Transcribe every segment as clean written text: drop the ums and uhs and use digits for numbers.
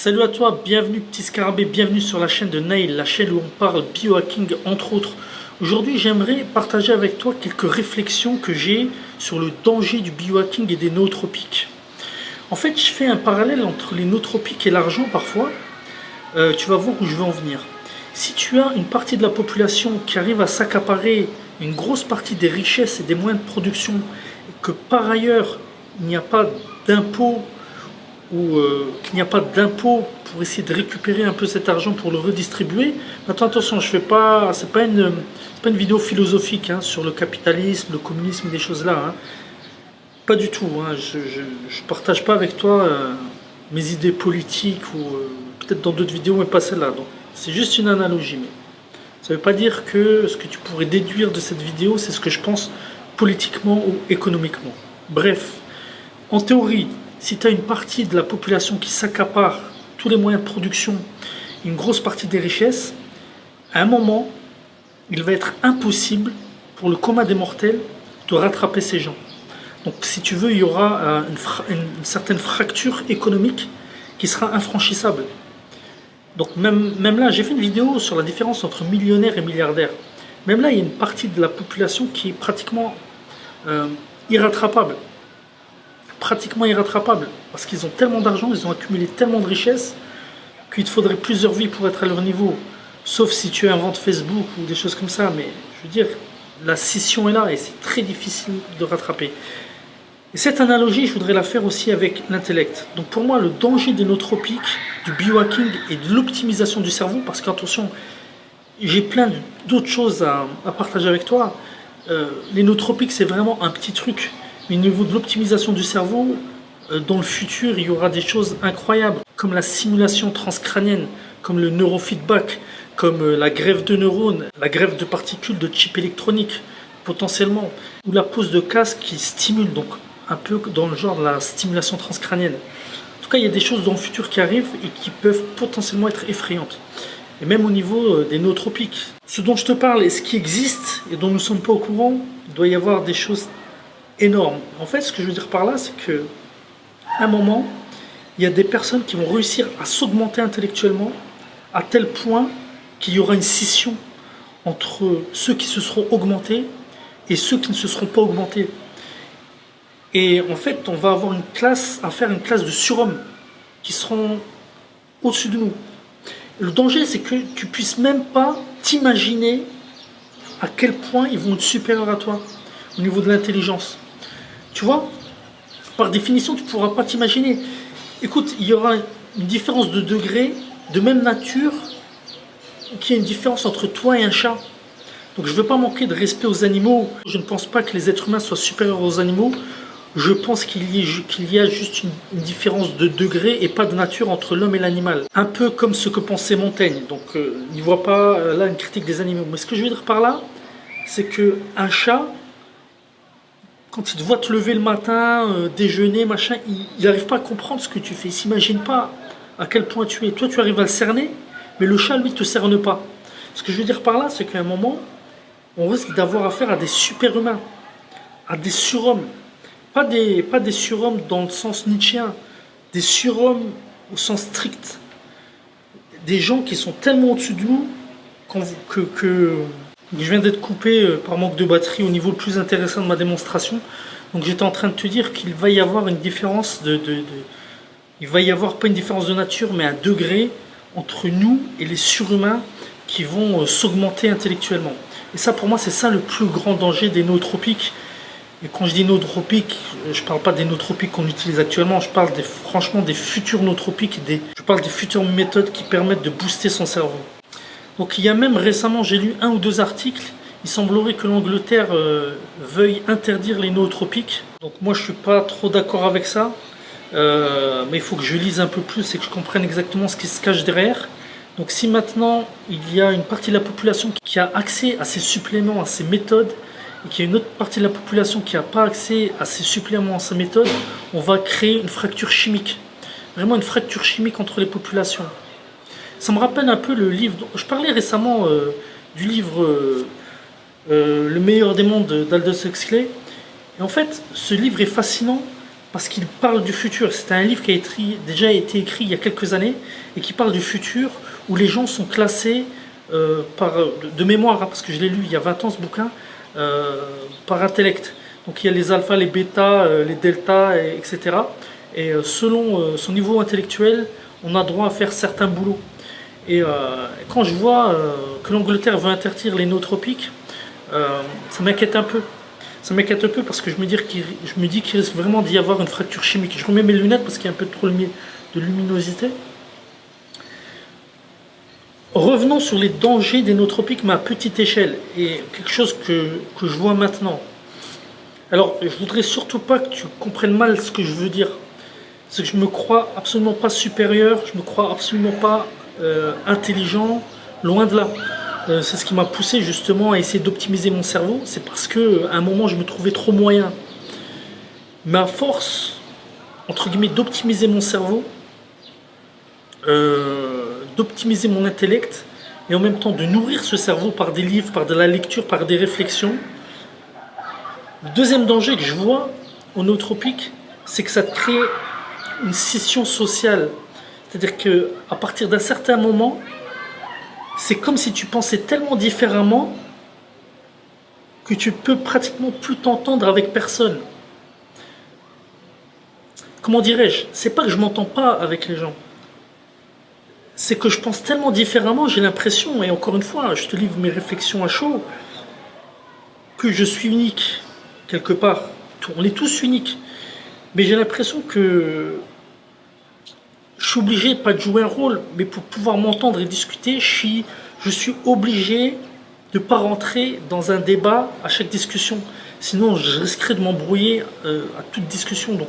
Salut à toi, bienvenue petit scarabée, bienvenue sur la chaîne de Nail, la chaîne où on parle biohacking entre autres. Aujourd'hui j'aimerais partager avec toi quelques réflexions que j'ai sur le danger du biohacking et des nootropiques. En fait je fais un parallèle entre les nootropiques et l'argent parfois. Tu vas voir où je veux en venir. Si tu as une partie de la population qui arrive à s'accaparer une grosse partie des richesses et des moyens de production, et que par ailleurs il n'y a pas d'impôts ou qu'il n'y a pas d'impôt pour essayer de récupérer un peu cet argent pour le redistribuer. Maintenant attention, je fais pas, c'est pas une vidéo philosophique sur le capitalisme, le communisme, des choses là. Pas du tout. Je partage pas avec toi mes idées politiques ou peut-être dans d'autres vidéos, mais pas celle-là. Donc c'est juste une analogie. Mais ça veut pas dire que ce que tu pourrais déduire de cette vidéo, c'est ce que je pense politiquement ou économiquement. Bref, en théorie, si tu as une partie de la population qui s'accapare tous les moyens de production, une grosse partie des richesses, à un moment, il va être impossible pour le commun des mortels de rattraper ces gens. Donc si tu veux, il y aura une certaine fracture économique qui sera infranchissable. Donc même là, j'ai fait une vidéo sur la différence entre millionnaire et milliardaire. Même là, il y a une partie de la population qui est pratiquement irrattrapable. Pratiquement irrattrapable, parce qu'ils ont tellement d'argent, ils ont accumulé tellement de richesses qu'il te faudrait plusieurs vies pour être à leur niveau, sauf si tu inventes Facebook ou des choses comme ça. Mais je veux dire, la scission est là et c'est très difficile de rattraper. Et cette analogie, je voudrais la faire aussi avec l'intellect. Donc pour moi, le danger des nootropiques, du biohacking et de l'optimisation du cerveau, parce qu'attention, j'ai plein d'autres choses à partager avec toi. Les nootropiques, c'est vraiment un petit truc. Mais au niveau de l'optimisation du cerveau, dans le futur, il y aura des choses incroyables, comme la simulation transcrânienne, comme le neurofeedback, comme la greffe de neurones, la greffe de particules de chips électroniques, potentiellement, ou la pose de casque qui stimule, donc un peu dans le genre de la stimulation transcrânienne. En tout cas, il y a des choses dans le futur qui arrivent et qui peuvent potentiellement être effrayantes. Et même au niveau des nootropiques. Ce dont je te parle et ce qui existe et dont nous ne sommes pas au courant, il doit y avoir des choses énorme. En fait, ce que je veux dire par là, c'est que à un moment, il y a des personnes qui vont réussir à s'augmenter intellectuellement à tel point qu'il y aura une scission entre ceux qui se seront augmentés et ceux qui ne se seront pas augmentés. Et en fait, on va avoir une classe de surhommes qui seront au-dessus de nous. Et le danger, c'est que tu puisses même pas t'imaginer à quel point ils vont être supérieurs à toi au niveau de l'intelligence. Tu vois, par définition, tu ne pourras pas t'imaginer. Écoute, il y aura une différence de degré, de même nature, qu'il y a une différence entre toi et un chat. Donc je ne veux pas manquer de respect aux animaux. Je ne pense pas que les êtres humains soient supérieurs aux animaux. Je pense qu'il y a juste une différence de degré et pas de nature entre l'homme et l'animal. Un peu comme ce que pensait Montaigne. Donc n'y voit pas là une critique des animaux. Mais ce que je veux dire par là, c'est qu'un chat, quand il te voit te lever le matin, déjeuner, machin, il n'arrive pas à comprendre ce que tu fais. Il ne s'imagine pas à quel point tu es. Toi, tu arrives à le cerner, mais le chat, lui, ne te cerne pas. Ce que je veux dire par là, c'est qu'à un moment, on risque d'avoir affaire à des super-humains, à des surhommes. Pas des surhommes dans le sens nietzschéen, des surhommes au sens strict. Des gens qui sont tellement au-dessus de nous que je viens d'être coupé par manque de batterie au niveau le plus intéressant de ma démonstration. Donc j'étais en train de te dire qu'il va y avoir une différence il va y avoir pas une différence de nature, mais un degré entre nous et les surhumains qui vont s'augmenter intellectuellement. Et ça, pour moi, c'est ça le plus grand danger des nootropiques. Et quand je dis nootropiques, je ne parle pas des nootropiques qu'on utilise actuellement, je parle franchement des futurs nootropiques, je parle des futures méthodes qui permettent de booster son cerveau. Donc il y a même récemment, j'ai lu 1 ou 2 articles, il semblerait que l'Angleterre veuille interdire les nootropiques. Donc moi je ne suis pas trop d'accord avec ça, mais il faut que je lise un peu plus et que je comprenne exactement ce qui se cache derrière. Donc si maintenant il y a une partie de la population qui a accès à ces suppléments, à ces méthodes, et qu'il y a une autre partie de la population qui n'a pas accès à ces suppléments, à ces méthodes, on va créer une fracture chimique. Vraiment une fracture chimique entre les populations. Ça me rappelle un peu le livre, je parlais récemment du livre Le meilleur des mondes d'Aldous Huxley. Et en fait, ce livre est fascinant parce qu'il parle du futur. C'est un livre qui a déjà été écrit il y a quelques années et qui parle du futur où les gens sont classés de mémoire, hein, parce que je l'ai lu il y a 20 ans ce bouquin, par intellect. Donc il y a les alphas, les bêtas, les deltas, etc. Et selon son niveau intellectuel, on a droit à faire certains boulots. Et quand je vois que l'Angleterre veut interdire les nootropiques, ça m'inquiète un peu. Ça m'inquiète un peu parce que je me dis qu'il risque vraiment d'y avoir une fracture chimique. Je remets mes lunettes parce qu'il y a un peu trop de luminosité. Revenons sur les dangers des nootropiques, mais à petite échelle, et quelque chose que je vois maintenant. Alors, je voudrais surtout pas que tu comprennes mal ce que je veux dire. C'est que je me crois absolument pas supérieur, je me crois absolument pas intelligent, loin de là. C'est ce qui m'a poussé justement à essayer d'optimiser mon cerveau. C'est parce qu'à un moment, je me trouvais trop moyen. Mais à force, entre guillemets, d'optimiser mon cerveau, d'optimiser mon intellect et en même temps de nourrir ce cerveau par des livres, par de la lecture, par des réflexions. Le deuxième danger que je vois au nootropique, c'est que ça te crée une scission sociale. C'est-à-dire qu'à partir d'un certain moment, c'est comme si tu pensais tellement différemment que tu peux pratiquement plus t'entendre avec personne. Comment dirais-je? C'est pas que je m'entends pas avec les gens. C'est que je pense tellement différemment, j'ai l'impression, et encore une fois, je te livre mes réflexions à chaud, que je suis unique, quelque part. On est tous uniques. Mais j'ai l'impression que je suis obligé, pas de jouer un rôle, mais pour pouvoir m'entendre et discuter, je suis obligé de ne pas rentrer dans un débat à chaque discussion. Sinon, je risquerais de m'embrouiller à toute discussion. Donc,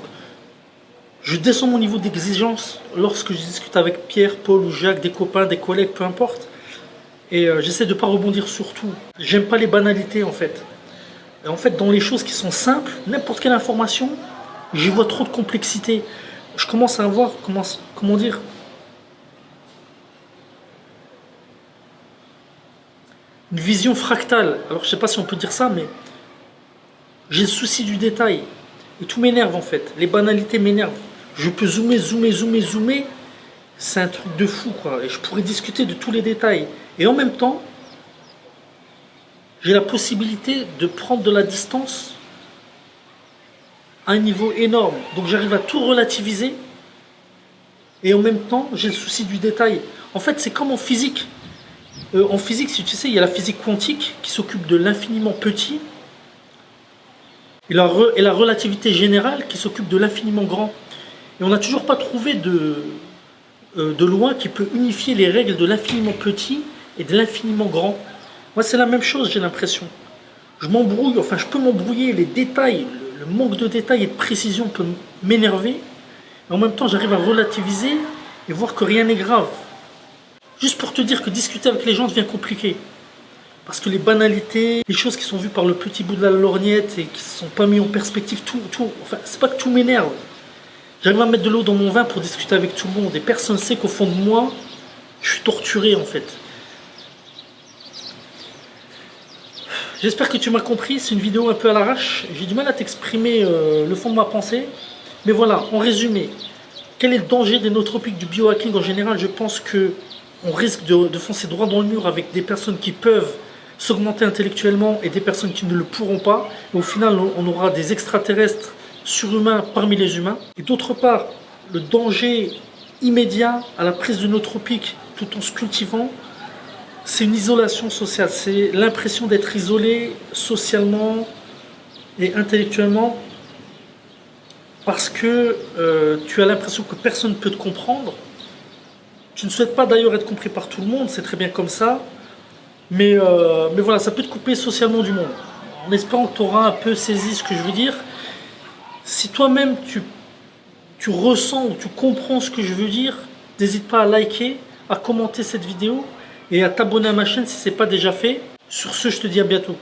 je descends mon niveau d'exigence lorsque je discute avec Pierre, Paul ou Jacques, des copains, des collègues, peu importe. Et j'essaie de ne pas rebondir sur tout. J'aime pas les banalités, en fait. Et en fait, dans les choses qui sont simples, n'importe quelle information, j'y vois trop de complexité. Je commence à avoir, comment dire, une vision fractale. Alors, je sais pas si on peut dire ça, mais j'ai le souci du détail. Et tout m'énerve, en fait. Les banalités m'énervent. Je peux zoomer. C'est un truc de fou, quoi. Et je pourrais discuter de tous les détails. Et en même temps, j'ai la possibilité de prendre de la distance à un niveau énorme. Donc j'arrive à tout relativiser. Et en même temps, j'ai le souci du détail. En fait, c'est comme en physique. En physique, si tu sais, il y a la physique quantique qui s'occupe de l'infiniment petit. Et la relativité générale qui s'occupe de l'infiniment grand. Et on n'a toujours pas trouvé de loi qui peut unifier les règles de l'infiniment petit et de l'infiniment grand. Moi, c'est la même chose, j'ai l'impression. Je peux m'embrouiller, les détails, le manque de détails et de précision peut m'énerver. Et en même temps, j'arrive à relativiser et voir que rien n'est grave. Juste pour te dire que discuter avec les gens devient compliqué. Parce que les banalités, les choses qui sont vues par le petit bout de la lorgnette et qui ne sont pas mises en perspective, enfin, c'est pas que tout m'énerve. J'arrive à mettre de l'eau dans mon vin pour discuter avec tout le monde. Et personne ne sait qu'au fond de moi, je suis torturé en fait. J'espère que tu m'as compris, c'est une vidéo un peu à l'arrache. J'ai du mal à t'exprimer le fond de ma pensée. Mais voilà, en résumé, quel est le danger des nootropiques, du biohacking en général? Je pense qu'on risque de foncer droit dans le mur avec des personnes qui peuvent s'augmenter intellectuellement et des personnes qui ne le pourront pas. Et au final, on aura des extraterrestres surhumains parmi les humains. Et d'autre part, le danger immédiat à la prise de nootropiques tout en se cultivant, c'est une isolation sociale. C'est l'impression d'être isolé socialement et intellectuellement parce que tu as l'impression que personne ne peut te comprendre. Tu ne souhaites pas d'ailleurs être compris par tout le monde, c'est très bien comme ça. Mais voilà, ça peut te couper socialement du monde. En espérant que tu auras un peu saisi ce que je veux dire. Si toi-même tu ressens ou tu comprends ce que je veux dire, n'hésite pas à liker, à commenter cette vidéo et à t'abonner à ma chaîne si ce n'est pas déjà fait. Sur ce, je te dis à bientôt.